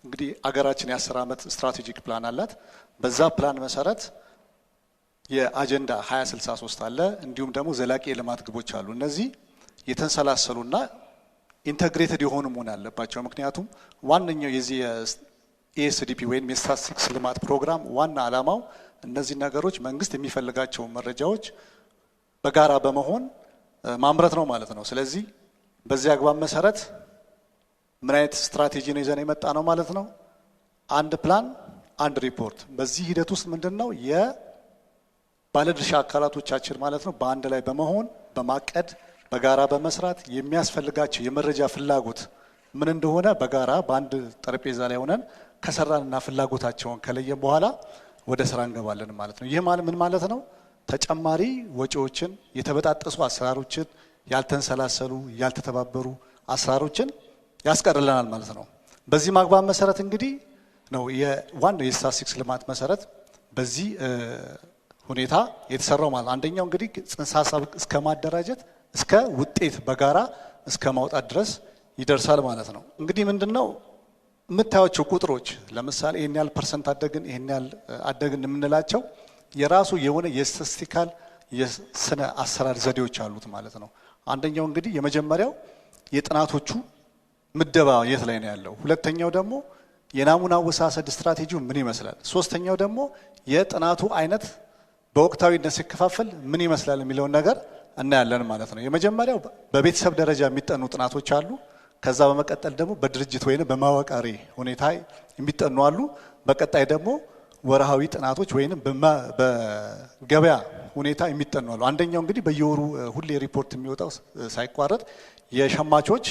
እንግዲህ አገራችን የ10 ዓመት ስትራቴጂክ ፕላን አላት። በዛ ፕላን መሰረት የአጀንዳ 2063 አለ። እንዲሁም ደግሞ ዘላቂ የልማት ግቦች አሉ። እነዚህ የተንሰላሰሉና ኢንተግሬትድ የሆኑ መሆን አለባቸው። ምክንያቱም ዋነኛው የዚህ ኤስዲፒ ወይም የስታቲስቲክስ ልማት ፕሮግራም ዋና ዓላማው እነዚህ ነገሮች መንግስት የሚፈልጋቸው መረጃዎች በጋራ በመሆን ማምረት ነው ማለት ነው። ስለዚህ በዚህ አግባብ መሰረት ምን አይነት ስትራቴጂ ነው ይዘን የመጣ ነው ማለት ነው? አንድ ፕላን አንድ ሪፖርት። በዚህ ሂደት ውስጥ ምንድነው የባለድርሻ አካላቶቻችን ማለት ነው በአንድ ላይ በመሆን በማቀድ በጋራ በመስራት የሚያስፈልጋቸው የመረጃ ፍላጎት ምን እንደሆነ በጋራ በአንድ ጠረጴዛ ላይ ሆነን ከሰራንና ፍላጎታቸውን ከለየን በኋላ ወደ ስራ እንገባለን ማለት ነው። ይህ ምን ማለት ነው? ተጨማሪ ወጪዎችን፣ የተበጣጠሱ አሰራሮችን፣ ያልተንሰላሰሉ ያልተተባበሩ አሰራሮችን ያስቀርልናል ማለት ነው። በዚህ ማግባብ መሰረት እንግዲህ ነው የዋናው የስታቲስቲክስ ልማት መሰረት በዚህ ሁኔታ የተሰራው ማለት። አንደኛው እንግዲህ ጽንሰ ሀሳብ እስከ ማደራጀት እስከ ውጤት በጋራ እስከ ማውጣት ድረስ ይደርሳል ማለት ነው። እንግዲህ ምንድነው የምታዩቸው ቁጥሮች ለምሳሌ ይሄን ያህል ፐርሰንት አደግን ይሄን ያህል አደግን የምንላቸው የራሱ የሆነ የስታቲስቲካል የስነ አሰራር ዘዴዎች አሉት ማለት ነው። አንደኛው እንግዲህ የመጀመሪያው የጥናቶቹ ምደባ የት ላይ ነው ያለው፣ ሁለተኛው ደግሞ የናሙና አወሳሰድ ስትራቴጂው ምን ይመስላል፣ ሶስተኛው ደግሞ የጥናቱ አይነት በወቅታዊነት ሲከፋፈል ምን ይመስላል የሚለውን ነገር እናያለን ማለት ነው። የመጀመሪያው በቤተሰብ ደረጃ የሚጠኑ ጥናቶች አሉ። ከዛ በመቀጠል ደግሞ በድርጅት ወይም በማዋቀሪ ሁኔታ የሚጠኑ አሉ። በቀጣይ ደግሞ ወርሃዊ ጥናቶች ወይም በገበያ ሁኔታ የሚጠኑ አሉ። አንደኛው እንግዲህ በየወሩ ሁሌ ሪፖርት የሚወጣው ሳይቋረጥ የሸማቾች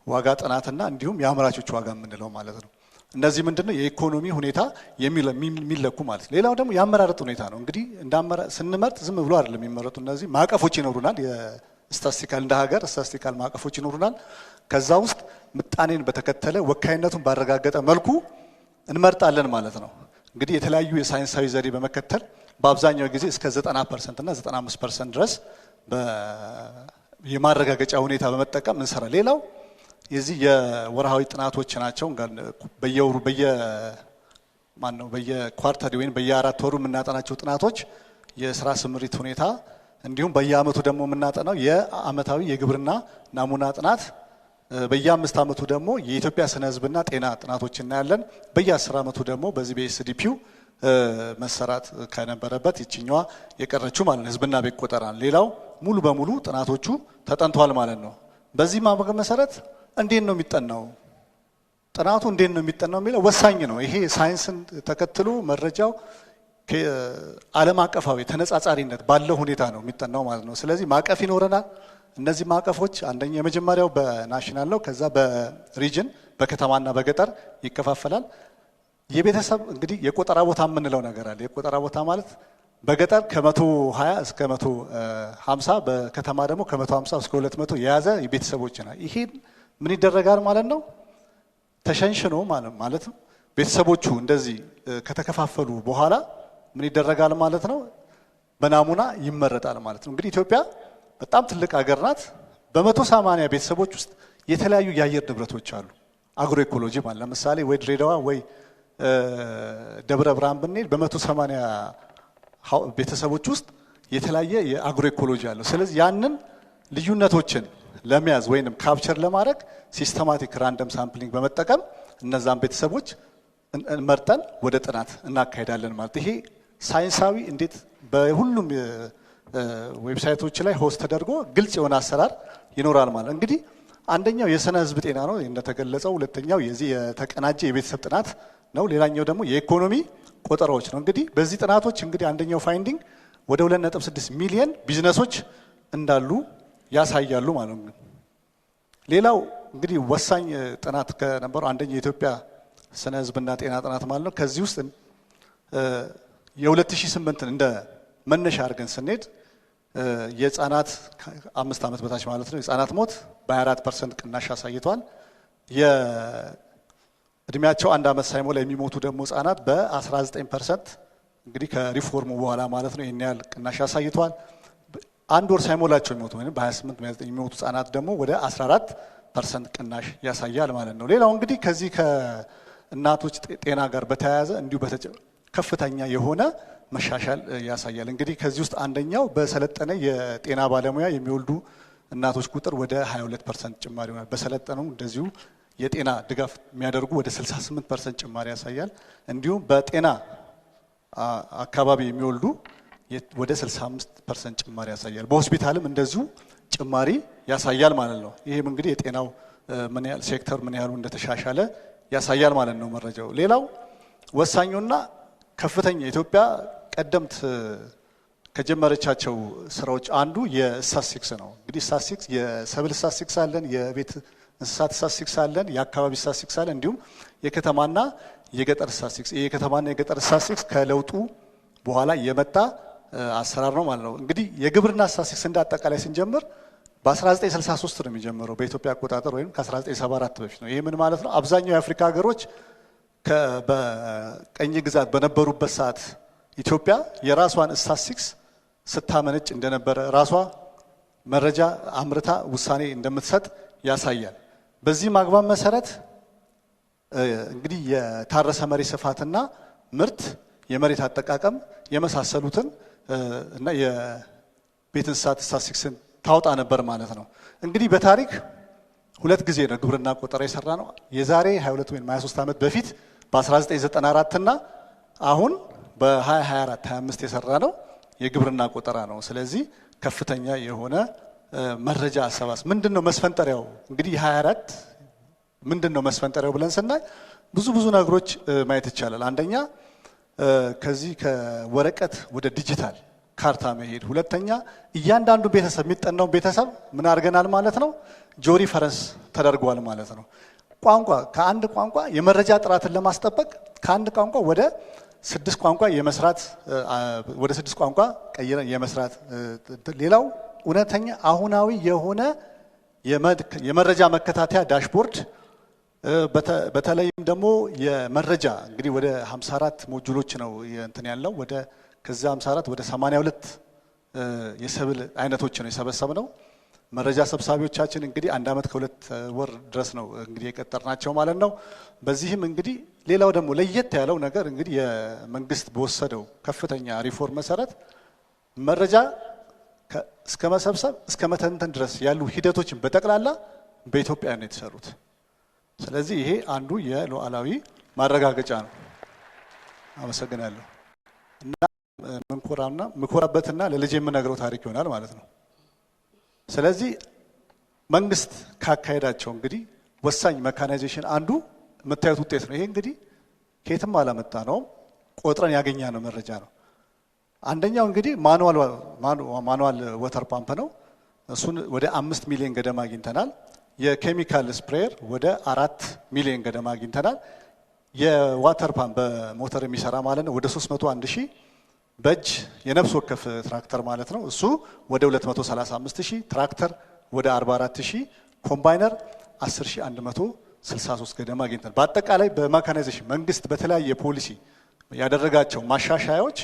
ዋጋ ጥናትና እንዲሁም የአምራቾች ዋጋ የምንለው ማለት ነው። እነዚህ ምንድነው የኢኮኖሚ ሁኔታ የሚለኩ ማለት ነው። ሌላው ደግሞ የአመራረጥ ሁኔታ ነው። እንግዲህ ስንመርጥ ዝም ብሎ አይደለም የሚመረጡ፣ እነዚህ ማዕቀፎች ይኖሩናል። የስታቲስቲካል እንደ ሀገር ስታቲስቲካል ማዕቀፎች ይኖሩናል። ከዛ ውስጥ ምጣኔን በተከተለ ወካይነቱን ባረጋገጠ መልኩ እንመርጣለን ማለት ነው። እንግዲህ የተለያዩ የሳይንሳዊ ዘዴ በመከተል በአብዛኛው ጊዜ እስከ 90% እና 95% ድረስ የማረጋገጫ ሁኔታ በመጠቀም እንሰራ። ሌላው የዚህ የወርሃዊ ጥናቶች ናቸው። በየወሩ በየኳርተር ወይም በየ4 ወሩ የምናጠናቸው ጥናቶች የስራ ስምሪት ሁኔታ፣ እንዲሁም በየአመቱ ደግሞ የምናጠናው የአመታዊ የግብርና ናሙና ጥናት፣ በየ5 አመቱ ደግሞ የኢትዮጵያ ስነ ህዝብና ጤና ጥናቶች እናያለን። በየ10 አመቱ ደግሞ በዚህ በኤስዲፒው መሰራት ከነበረበት ይችኛዋ የቀረችው ማለት ነው ህዝብና ቤት ቆጠራ። ሌላው ሙሉ በሙሉ ጥናቶቹ ተጠንቷል ማለት ነው። በዚህ ማመቅ መሰረት እንዴት ነው የሚጠናው? ጥናቱ እንዴት ነው የሚጠናው የሚለው ወሳኝ ነው። ይሄ ሳይንስን ተከትሎ መረጃው ዓለም አቀፋዊ ተነጻጻሪነት ባለው ሁኔታ ነው የሚጠናው ማለት ነው። ስለዚህ ማዕቀፍ ይኖረናል። እነዚህ ማዕቀፎች አንደኛ የመጀመሪያው በናሽናል ነው። ከዛ በሪጅን በከተማና በገጠር ይከፋፈላል። የቤተሰብ እንግዲህ የቆጠራ ቦታ የምንለው ነገር አለ። የቆጠራ ቦታ ማለት በገጠር ከ120 እስከ 150 በከተማ ደግሞ ከ150 እስከ 200 የያዘ የቤተሰቦች ነው። ይሄ ምን ይደረጋል ማለት ነው? ተሸንሽኖ ማለት ነው። ቤተሰቦቹ እንደዚህ ከተከፋፈሉ በኋላ ምን ይደረጋል ማለት ነው? በናሙና ይመረጣል ማለት ነው። እንግዲህ ኢትዮጵያ በጣም ትልቅ ሀገር ናት። በ180 ቤተሰቦች ውስጥ የተለያዩ የአየር ንብረቶች አሉ። አግሮ ኢኮሎጂ ማለት ለምሳሌ ወይ ድሬዳዋ ወይ ደብረ ብርሃን ብንሄድ በ180 ቤተሰቦች ውስጥ የተለያየ የአግሮ ኢኮሎጂ አለው። ስለዚህ ያንን ልዩነቶችን ለመያዝ ወይንም ካፕቸር ለማድረግ ሲስተማቲክ ራንደም ሳምፕሊንግ በመጠቀም እነዛን ቤተሰቦች መርጠን ወደ ጥናት እናካሄዳለን ማለት። ይሄ ሳይንሳዊ እንዴት በሁሉም ዌብሳይቶች ላይ ሆስት ተደርጎ ግልጽ የሆነ አሰራር ይኖራል ማለት። እንግዲህ አንደኛው የስነ ህዝብ ጤና ነው እንደተገለጸው፣ ሁለተኛው የዚህ የተቀናጀ የቤተሰብ ጥናት ነው፣ ሌላኛው ደግሞ የኢኮኖሚ ቆጠራዎች ነው። እንግዲህ በዚህ ጥናቶች እንግዲህ አንደኛው ፋይንዲንግ ወደ 2.6 ሚሊዮን ቢዝነሶች እንዳሉ ያሳያሉ ማለት ነው። ሌላው እንግዲህ ወሳኝ ጥናት ከነበረው አንደኛው የኢትዮጵያ ስነ ህዝብና ጤና ጥናት ማለት ነው። ከዚህ ውስጥ የ2008 እንደ መነሻ አድርገን ስንሄድ የህፃናት 5 ዓመት በታች ማለት ነው የህፃናት ሞት በ24% ቅናሽ አሳይቷል። የእድሜያቸው 1 ዓመት ሳይሞላ የሚሞቱ ደግሞ ህፃናት በ19% እንግዲህ ከሪፎርሙ በኋላ ማለት ነው ይሄን ያህል ቅናሽ አሳይቷል። 1 ወር ሳይሞላቸው የሚሞቱ ወይም በ28 የሚሞቱ ህፃናት ደግሞ ወደ 14% ቅናሽ ያሳያል ማለት ነው። ሌላው እንግዲህ ከዚህ እናቶች ጤና ጋር በተያያዘ እንዲሁ ከፍተኛ የሆነ መሻሻል ያሳያል። እንግዲህ ከዚህ ውስጥ አንደኛው በሰለጠነ የጤና ባለሙያ የሚወልዱ እናቶች ቁጥር ወደ 22% ጭማሪ ሆኗል። በሰለጠነው እንደዚሁ የጤና ድጋፍ የሚያደርጉ ወደ 68% ጭማሪ ያሳያል። እንዲሁም በጤና አካባቢ የሚወልዱ ወደ 65% ጭማሪ ያሳያል። በሆስፒታልም እንደዚሁ ጭማሪ ያሳያል ማለት ነው። ይህም እንግዲህ የጤናው ምን ያህል ሴክተር ምን ያህሉ እንደተሻሻለ ያሳያል ማለት ነው መረጃው። ሌላው ወሳኙና ከፍተኛ ኢትዮጵያ ቀደምት ከጀመረቻቸው ስራዎች አንዱ የስታትስቲክስ ነው። እንግዲህ ስታትስቲክስ የሰብል ስታትስቲክስ አለን፣ የቤት እንስሳት ስታትስቲክስ አለን፣ የአካባቢ ስታትስቲክስ አለን፣ እንዲሁም የከተማና የገጠር ስታትስቲክስ። ይሄ የከተማና የገጠር ስታትስቲክስ ከለውጡ በኋላ የመጣ አሰራር ነው ማለት ነው። እንግዲህ የግብርና ስታትስቲክስ እንደ አጠቃላይ ስንጀምር በ1963 ነው የሚጀምረው በኢትዮጵያ አቆጣጠር ወይም ከ1974 በፊት ነው። ይሄ ምን ማለት ነው? አብዛኛው የአፍሪካ ሀገሮች በቀኝ ግዛት በነበሩበት ሰዓት ኢትዮጵያ የራሷን ስታትስቲክስ ስታመነጭ እንደነበረ ራሷ መረጃ አምርታ ውሳኔ እንደምትሰጥ ያሳያል። በዚህ ማግባብ መሰረት እንግዲህ የታረሰ መሬት ስፋትና ምርት፣ የመሬት አጠቃቀም የመሳሰሉትን እና የቤት እንስሳት ስታትስቲክስን ታውጣ ነበር ማለት ነው። እንግዲህ በታሪክ ሁለት ጊዜ ነው ግብርና ቆጠራ የሰራ ነው። የዛሬ 22 ወይም 23 ዓመት በፊት በ1994 እና አሁን በ2024 25 የሰራ ነው የግብርና ቆጠራ ነው። ስለዚህ ከፍተኛ የሆነ መረጃ አሰባስ ምንድነው መስፈንጠሪያው? እንግዲህ 24 ምንድነው መስፈንጠሪያው ብለን ስናይ ብዙ ነገሮች ማየት ይቻላል። አንደኛ ከዚህ ከወረቀት ወደ ዲጂታል ካርታ መሄድ፣ ሁለተኛ እያንዳንዱ ቤተሰብ የሚጠናው ቤተሰብ ምን አድርገናል ማለት ነው ጆሪ ፈረንስ ተደርጓል ማለት ነው። ቋንቋ ከአንድ ቋንቋ የመረጃ ጥራትን ለማስጠበቅ ከአንድ ቋንቋ ወደ 6 ቋንቋ የመስራት ወደ 6 ቋንቋ ቀይረን የመስራት ሌላው እውነተኛ አሁናዊ የሆነ የመረጃ መከታተያ ዳሽቦርድ በተለይም ደግሞ የመረጃ እንግዲህ ወደ 54 ሞጁሎች ነው እንትን ያለው ወደ ከዛ 54 ወደ 82 የሰብል አይነቶች ነው የሰበሰብነው። መረጃ ሰብሳቢዎቻችን እንግዲህ 1 ዓመት ከ2 ወር ድረስ ነው እንግዲህ የቀጠርናቸው ማለት ነው። በዚህም እንግዲህ ሌላው ደግሞ ለየት ያለው ነገር እንግዲህ የመንግስት በወሰደው ከፍተኛ ሪፎርም መሰረት መረጃ እስከ መሰብሰብ እስከ መተንተን ድረስ ያሉ ሂደቶችን በጠቅላላ በኢትዮጵያ ነው የተሰሩት። ስለዚህ ይሄ አንዱ የሉዓላዊ ማረጋገጫ ነው። አመሰግናለሁ። እና ምኮራበትና ለልጅ የምነግረው ታሪክ ይሆናል ማለት ነው። ስለዚህ መንግስት ካካሄዳቸው እንግዲህ ወሳኝ መካናይዜሽን አንዱ የምታዩት ውጤት ነው። ይሄ እንግዲህ ከየትም አላመጣ ነው፣ ቆጥረን ያገኛ ነው መረጃ ነው። አንደኛው እንግዲህ ማኑዋል ወተር ፓምፕ ነው። እሱን ወደ 5 ሚሊዮን ገደማ አግኝተናል። የኬሚካል ስፕሬየር ወደ 4 ሚሊዮን ገደማ አግኝተናል። የዋተር ፓምፕ በሞተር የሚሰራ ማለት ነው ወደ 301 ሺህ፣ በእጅ የነፍስ ወከፍ ትራክተር ማለት ነው እሱ ወደ 235 ሺህ፣ ትራክተር ወደ 44 ሺህ፣ ኮምባይነር 10163 ገደማ አግኝተናል። በአጠቃላይ በሜካናይዜሽን መንግስት በተለያየ ፖሊሲ ያደረጋቸው ማሻሻያዎች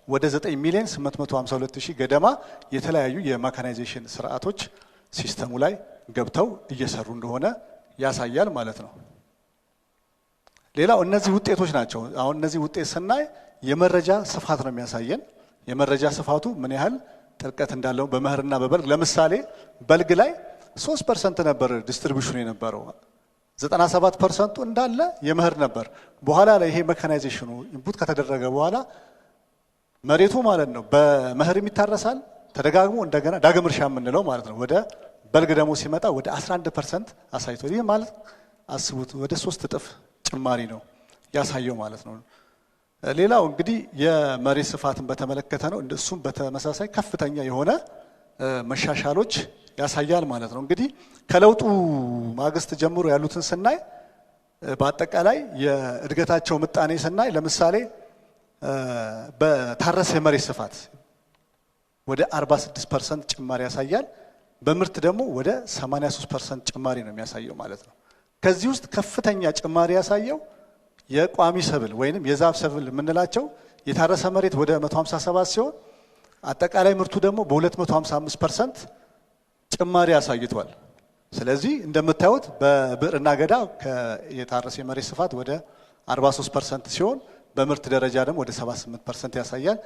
ወደ 9 ሚሊዮን 852 ሺህ ገደማ የተለያዩ የሜካናይዜሽን ስርዓቶች ሲስተሙ ላይ ገብተው እየሰሩ እንደሆነ ያሳያል ማለት ነው። ሌላው እነዚህ ውጤቶች ናቸው። አሁን እነዚህ ውጤት ስናይ የመረጃ ስፋት ነው የሚያሳየን። የመረጃ ስፋቱ ምን ያህል ጥልቀት እንዳለው በመኸርና በበልግ ለምሳሌ በልግ ላይ 3% ነበር ዲስትሪቢዩሽኑ የነበረው፣ 97% እንዳለ የመኸር ነበር። በኋላ ላይ ይሄ ሜካናይዜሽኑ ኢንፑት ከተደረገ በኋላ መሬቱ ማለት ነው በመኸር ይታረሳል ተደጋግሞ እንደገና ዳግም እርሻ የምንለው ማለት ነው። ወደ በልግ ደግሞ ሲመጣ ወደ 11% አሳይቷል። ይህ ማለት አስቡት ወደ 3 እጥፍ ጭማሪ ነው ያሳየው ማለት ነው። ሌላው እንግዲህ የመሬት ስፋትን በተመለከተ ነው። እሱም በተመሳሳይ ከፍተኛ የሆነ መሻሻሎች ያሳያል ማለት ነው። እንግዲህ ከለውጡ ማግስት ጀምሮ ያሉትን ስናይ በአጠቃላይ የእድገታቸው ምጣኔ ስናይ ለምሳሌ በታረሰ የመሬት ስፋት ወደ 46% ጭማሪ ያሳያል። በምርት ደግሞ ወደ 83% ጭማሪ ነው የሚያሳየው ማለት ነው። ከዚህ ውስጥ ከፍተኛ ጭማሪ ያሳየው የቋሚ ሰብል ወይንም የዛፍ ሰብል የምንላቸው የታረሰ መሬት ወደ 157 ሲሆን አጠቃላይ ምርቱ ደግሞ በ255% ጭማሪ አሳይቷል። ስለዚህ እንደምታዩት በብዕርና ገዳ የታረሰ የመሬት ስፋት ወደ 43% ሲሆን በምርት ደረጃ ደግሞ ወደ 78% ያሳያል።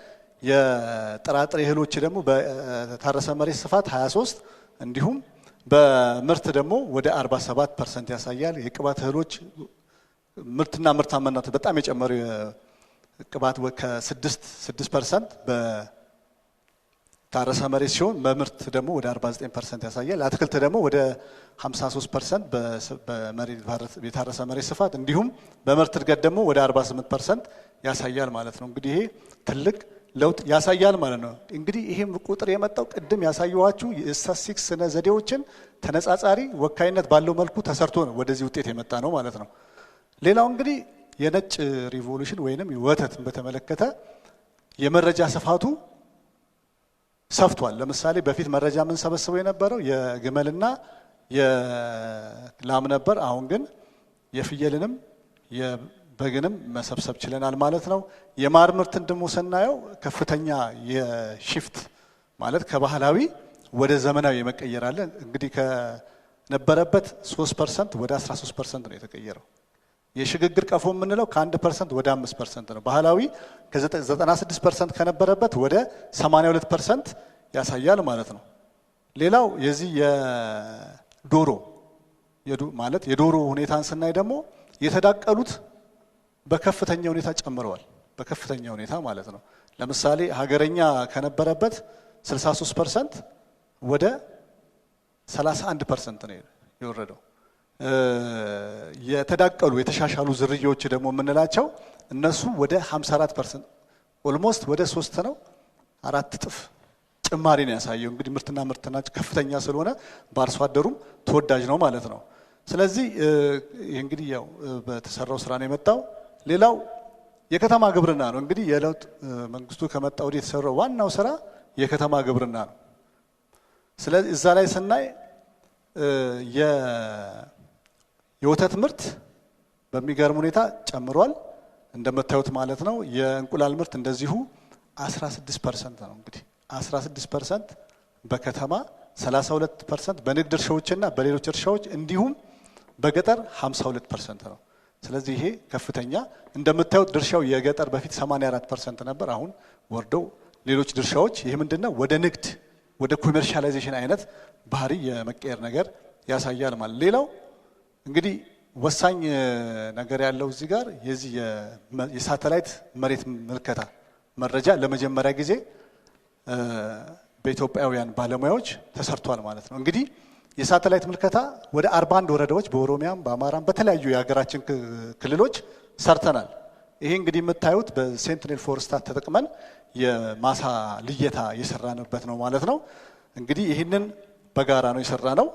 የጥራጥሬ እህሎች ደግሞ በታረሰ መሬት ስፋት 23 እንዲሁም በምርት ደግሞ ወደ 47% ያሳያል። የቅባት እህሎች ምርትና ምርታማነት በጣም የጨመሩ ቅባት ከ6% በታረሰ መሬት ሲሆን በምርት ደግሞ ወደ 49% ያሳያል። አትክልት ደግሞ ወደ 53% የታረሰ መሬት ስፋት እንዲሁም በምርት እድገት ደግሞ ወደ 48% ያሳያል ማለት ነው። እንግዲህ ይሄ ትልቅ ለውጥ ያሳያል ማለት ነው። እንግዲህ ይሄም ቁጥር የመጣው ቅድም ያሳየኋችሁ የስታቲስቲክስ ስነ ዘዴዎችን ተነጻጻሪ ወካይነት ባለው መልኩ ተሰርቶ ነው ወደዚህ ውጤት የመጣ ነው ማለት ነው። ሌላው እንግዲህ የነጭ ሪቮሉሽን ወይንም ወተትን በተመለከተ የመረጃ ስፋቱ ሰፍቷል። ለምሳሌ በፊት መረጃ የምንሰበስበው የነበረው የግመልና የላም ነበር። አሁን ግን የፍየልንም የበግንም መሰብሰብ ችለናል ማለት ነው። የማር ምርትን ደግሞ ስናየው ከፍተኛ የሺፍት ማለት ከባህላዊ ወደ ዘመናዊ የመቀየር አለ። እንግዲህ ከነበረበት 3% ወደ 13% ነው የተቀየረው። የሽግግር ቀፎ የምንለው ከ1% ወደ 5% ነው። ባህላዊ ከ96% ከነበረበት ወደ 82% ያሳያል ማለት ነው። ሌላው የዚህ የዶሮ ማለት የዶሮ ሁኔታን ስናይ ደግሞ የተዳቀሉት በከፍተኛ ሁኔታ ጨምረዋል። በከፍተኛ ሁኔታ ማለት ነው። ለምሳሌ ሀገረኛ ከነበረበት 63% ወደ 31% ነው የወረደው። የተዳቀሉ የተሻሻሉ ዝርያዎች ደግሞ የምንላቸው እነሱ ወደ 54% ኦልሞስት ወደ 3 ነው 4 እጥፍ ጭማሪ ነው ያሳየው። እንግዲህ ምርትና ከፍተኛ ስለሆነ በአርሶ አደሩም ተወዳጅ ነው ማለት ነው። ስለዚህ ይህ እንግዲህ ያው በተሰራው ስራ ነው የመጣው። ሌላው የከተማ ግብርና ነው። እንግዲህ የለውጥ መንግስቱ ከመጣ ወዲህ የተሰራው ዋናው ስራ የከተማ ግብርና ነው። ስለዚህ እዛ ላይ ስናይ የወተት ምርት በሚገርም ሁኔታ ጨምሯል እንደምታዩት ማለት ነው። የእንቁላል ምርት እንደዚሁ 16% ነው። እንግዲህ 16% በከተማ 32% በንግድ እርሻዎችና በሌሎች እርሻዎች እንዲሁም በገጠር 52% ነው። ስለዚህ ይሄ ከፍተኛ እንደምታዩት ድርሻው የገጠር በፊት 84% ነበር። አሁን ወርደው ሌሎች ድርሻዎች ይሄ ምንድነው ወደ ንግድ ወደ ኮሜርሻላይዜሽን አይነት ባህሪ የመቀየር ነገር ያሳያል ማለት። ሌላው እንግዲህ ወሳኝ ነገር ያለው እዚህ ጋር የዚህ የሳተላይት መሬት ምልከታ መረጃ ለመጀመሪያ ጊዜ በኢትዮጵያውያን ባለሙያዎች ተሰርቷል ማለት ነው። እንግዲህ የሳተላይት ምልከታ ወደ 41 ወረዳዎች በኦሮሚያም በአማራም በተለያዩ የሀገራችን ክልሎች ሰርተናል። ይሄ እንግዲህ የምታዩት በሴንቲኔል ፎርስታት ተጠቅመን የማሳ ልየታ የሰራንበት ነው ማለት ነው። እንግዲህ ይህንን በጋራ ነው የሰራ ነው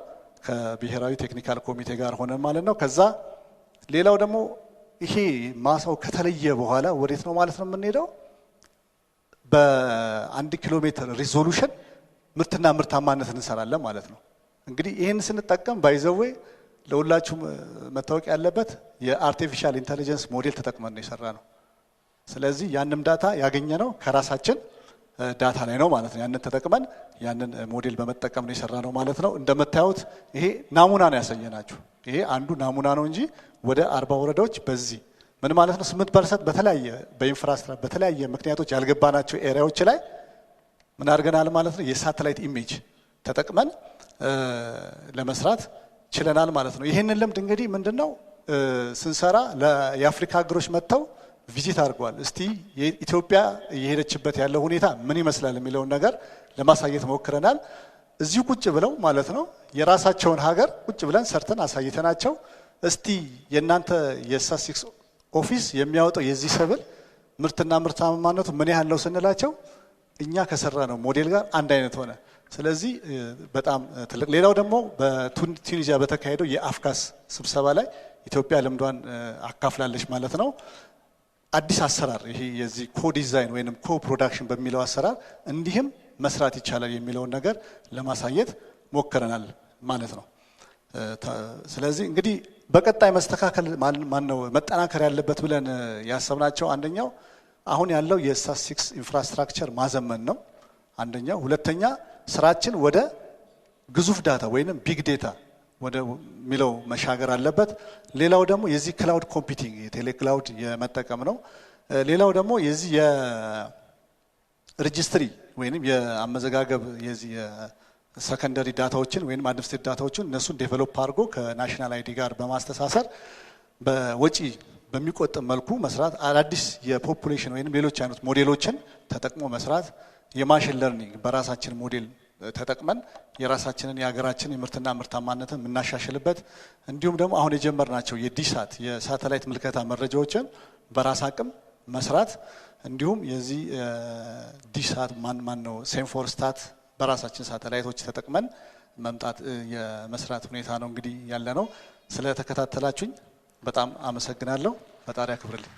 ከብሔራዊ ቴክኒካል ኮሚቴ ጋር ሆነን ማለት ነው። ከዛ ሌላው ደግሞ ይሄ ማሳው ከተለየ በኋላ ወዴት ነው ማለት ነው የምንሄደው? በ1 ኪሎ ሜትር ሪዞሉሽን ምርትና ምርታማነት እንሰራለን ማለት ነው። እንግዲህ ይህን ስንጠቀም ባይዘዌ ለሁላችሁም መታወቅ ያለበት የአርቲፊሻል ኢንተለጀንስ ሞዴል ተጠቅመን ነው የሰራ ነው። ስለዚህ ያንም ዳታ ያገኘ ነው ከራሳችን ዳታ ላይ ነው ማለት ነው። ያንን ተጠቅመን ያንን ሞዴል በመጠቀም ነው የሰራ ነው ማለት ነው። እንደምታዩት ይሄ ናሙና ነው ያሳየናችሁ። ይሄ አንዱ ናሙና ነው እንጂ ወደ 40 ወረዳዎች በዚህ ምን ማለት ነው 8% በተለያየ በኢንፍራስትራክቸር በተለያየ ምክንያቶች ያልገባናቸው ኤሪያዎች ላይ ምን አድርገናል ማለት ነው የሳተላይት ኢሜጅ ተጠቅመን ለመስራት ችለናል ማለት ነው። ይሄንን ልምድ እንግዲህ ምንድነው ስንሰራ የአፍሪካ ሀገሮች መጥተው ቪዚት አድርገዋል። እስቲ የኢትዮጵያ እየሄደችበት ያለው ሁኔታ ምን ይመስላል የሚለውን ነገር ለማሳየት ሞክረናል። እዚሁ ቁጭ ብለው ማለት ነው የራሳቸውን ሀገር ቁጭ ብለን ሰርተን አሳይተናቸው እስቲ የእናንተ የስታቲስቲክስ ኦፊስ የሚያወጣው የዚህ ሰብል ምርትና ምርታማነቱ ምን ያህል ነው ስንላቸው እኛ ከሰራ ነው ሞዴል ጋር አንድ አይነት ሆነ። ስለዚህ በጣም ትልቅ። ሌላው ደግሞ በቱኒዚያ በተካሄደው የአፍካስ ስብሰባ ላይ ኢትዮጵያ ልምዷን አካፍላለች ማለት ነው። አዲስ አሰራር ይሄ የዚህ ኮዲዛይን ወይንም ኮፕሮዳክሽን በሚለው አሰራር እንዲህም መስራት ይቻላል የሚለውን ነገር ለማሳየት ሞክረናል ማለት ነው። ስለዚህ እንግዲህ በቀጣይ መስተካከል ማነው መጠናከር ያለበት ብለን ያሰብናቸው አንደኛው አሁን ያለው የስታቲስቲክስ ኢንፍራስትራክቸር ማዘመን ነው አንደኛው። ሁለተኛ ስራችን ወደ ግዙፍ ዳታ ወይንም ቢግ ዴታ ወደ ሚለው መሻገር አለበት። ሌላው ደግሞ የዚህ ክላውድ ኮምፒውቲንግ የቴሌ ክላውድ የመጠቀም ነው። ሌላው ደግሞ የዚህ የሬጂስትሪ ወይንም የአመዘጋገብ የዚህ ሰከንደሪ ዳታዎችን ወይንም አድሚኒስትሬቲቭ ዳታዎችን እነሱን ዴቨሎፕ አድርጎ ከናሽናል አይዲ ጋር በማስተሳሰር በወጪ በሚቆጥብ መልኩ መስራት፣ አዳዲስ የፖፑሌሽን ወይንም ሌሎች አይነት ሞዴሎችን ተጠቅሞ መስራት፣ የማሽን ለርኒንግ በራሳችን ሞዴል ተጠቅመን የራሳችንን የሀገራችን የምርትና ምርታማነትን የምናሻሽልበት እንዲሁም ደግሞ አሁን የጀመርናቸው የዲሳት የሳተላይት ምልከታ መረጃዎችን በራስ አቅም መስራት እንዲሁም የዚህ ዲሳት ማን ነው ሴንፎርስታት በራሳችን ሳተላይቶች ተጠቅመን መምጣት የመስራት ሁኔታ ነው እንግዲህ ያለ ነው። ስለተከታተላችሁኝ በጣም አመሰግናለሁ። ፈጣሪ ያክብርልኝ።